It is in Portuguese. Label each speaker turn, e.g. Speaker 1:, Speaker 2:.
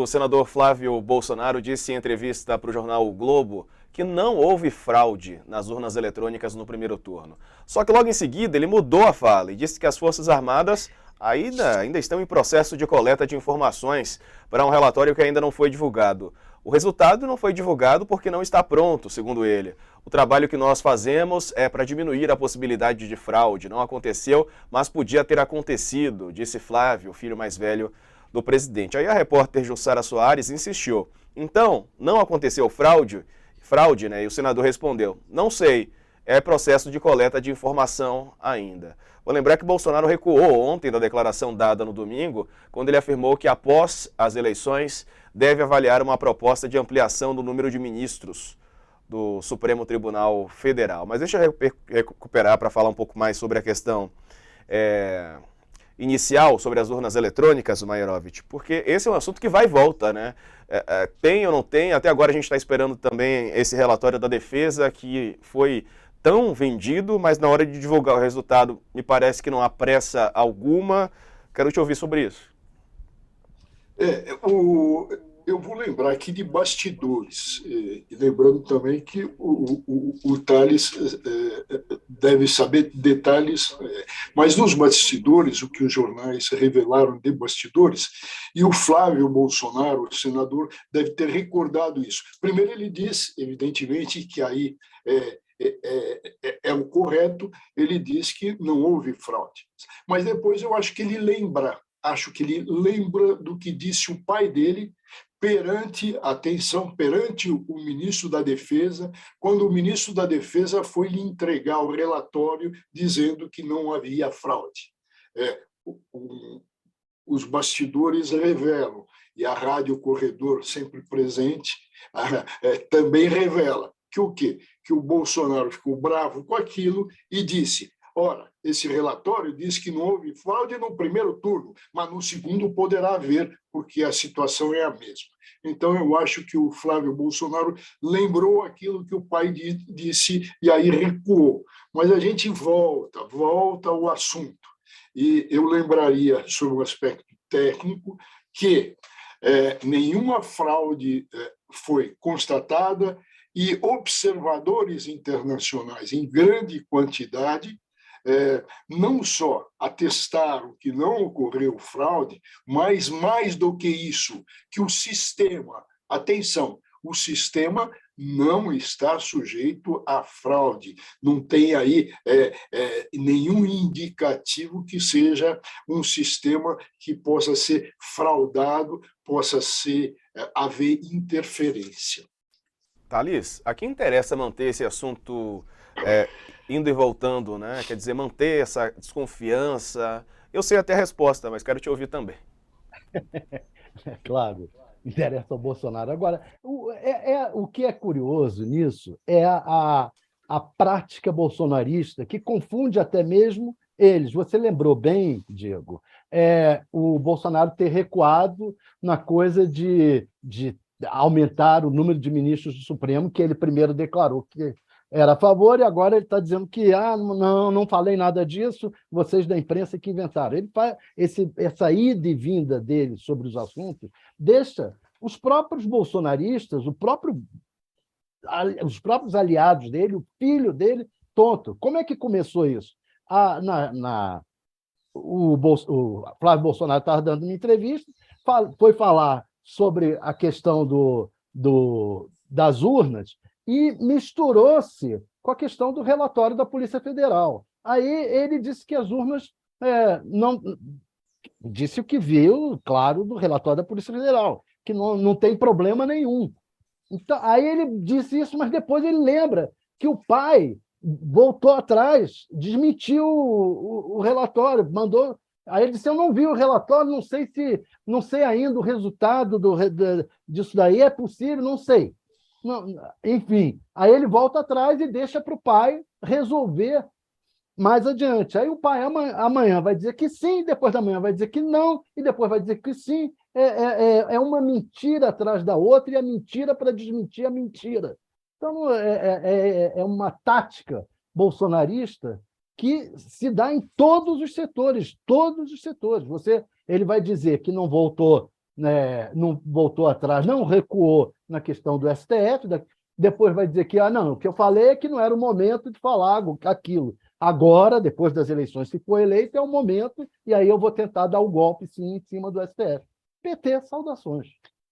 Speaker 1: o senador Flávio Bolsonaro disse em entrevista para o jornal O Globo que não houve fraude nas urnas eletrônicas no primeiro turno. Só que logo em seguida ele mudou a fala e disse que as Forças Armadas ainda estão em processo de coleta de informações para um relatório que ainda não foi divulgado. O resultado não foi divulgado porque não está pronto, segundo ele. O trabalho que nós fazemos é para diminuir a possibilidade de fraude. Não aconteceu, mas podia ter acontecido, disse Flávio, o filho mais velho do presidente. Aí a repórter Jussara Soares insistiu. Então, não aconteceu fraude, né? E o senador respondeu, não sei, é processo de coleta de informação ainda. Vou lembrar que Bolsonaro recuou ontem da declaração dada no domingo, quando ele afirmou que após as eleições deve avaliar uma proposta de ampliação do número de ministros do Supremo Tribunal Federal. Mas deixa eu recuperar para falar um pouco mais sobre a questão inicial, sobre as urnas eletrônicas, Maierovitch, porque esse é um assunto que vai e volta, né? Tem ou não tem? Até agora a gente está esperando também esse relatório da defesa que foi tão vendido, mas na hora de divulgar o resultado me parece que não há pressa alguma. Quero te ouvir sobre isso.
Speaker 2: Eu vou lembrar aqui de bastidores, e lembrando também que o Thales deve saber detalhes, mas nos bastidores, o que os jornais revelaram de bastidores, e o Flávio Bolsonaro, o senador, deve ter recordado isso. Primeiro ele diz, evidentemente, que aí é o correto, ele diz que não houve fraude. Mas depois eu acho que ele lembra do que disse o pai dele perante o ministro da Defesa, quando o ministro da Defesa foi lhe entregar o relatório dizendo que não havia fraude. Os bastidores revelam, e a Rádio Corredor, sempre presente, também revela que o quê? Que o Bolsonaro ficou bravo com aquilo e disse, ora, esse relatório diz que não houve fraude no primeiro turno, mas no segundo poderá haver, porque a situação é a mesma. Então, eu acho que o Flávio Bolsonaro lembrou aquilo que o pai disse e aí recuou. Mas a gente volta ao assunto. E eu lembraria, sobre o aspecto técnico, que nenhuma fraude foi constatada e observadores internacionais em grande quantidade não só atestaram que não ocorreu fraude, mas mais do que isso, que o sistema não está sujeito à fraude, não tem aí nenhum indicativo que seja um sistema que possa ser fraudado, possa haver interferência.
Speaker 1: Thales, aqui interessa manter esse assunto indo e voltando, né? Quer dizer, manter essa desconfiança. Eu sei até a resposta, mas quero te ouvir também.
Speaker 3: Claro, interessa ao Bolsonaro. Agora, o que é curioso nisso é a prática bolsonarista, que confunde até mesmo eles. Você lembrou bem, Diego, o Bolsonaro ter recuado na coisa de aumentar o número de ministros do Supremo, que ele primeiro declarou que era a favor, e agora ele está dizendo que não falei nada disso, vocês da imprensa que inventaram. Ele faz essa ida e vinda dele sobre os assuntos, deixa os próprios bolsonaristas, os próprios aliados dele, o filho dele, tonto. Como é que começou isso? O Flávio Bolsonaro estava dando uma entrevista, foi falar sobre a questão das urnas, e misturou-se com a questão do relatório da Polícia Federal. Aí ele disse que as urnas não... Disse o que viu, claro, do relatório da Polícia Federal, que não tem problema nenhum. Então, aí ele disse isso, mas depois ele lembra que o pai voltou atrás, desmentiu o relatório, mandou... Aí ele disse, eu não vi o relatório, não sei ainda o resultado disso daí, é possível, não sei. Não, enfim, aí ele volta atrás e deixa para o pai resolver mais adiante. Aí o pai amanhã vai dizer que sim, depois da manhã vai dizer que não, e depois vai dizer que sim. É uma mentira atrás da outra, e a mentira para desmentir a mentira. Então, é uma tática bolsonarista que se dá em todos os setores, todos os setores. Ele vai dizer que não voltou né, não voltou atrás, não recuou na questão do STF, depois vai dizer que não, o que eu falei é que não era o momento de falar aquilo. Agora, depois das eleições, se for eleito, é o momento, e aí eu vou tentar dar o golpe, sim, em cima do STF. PT, saudações.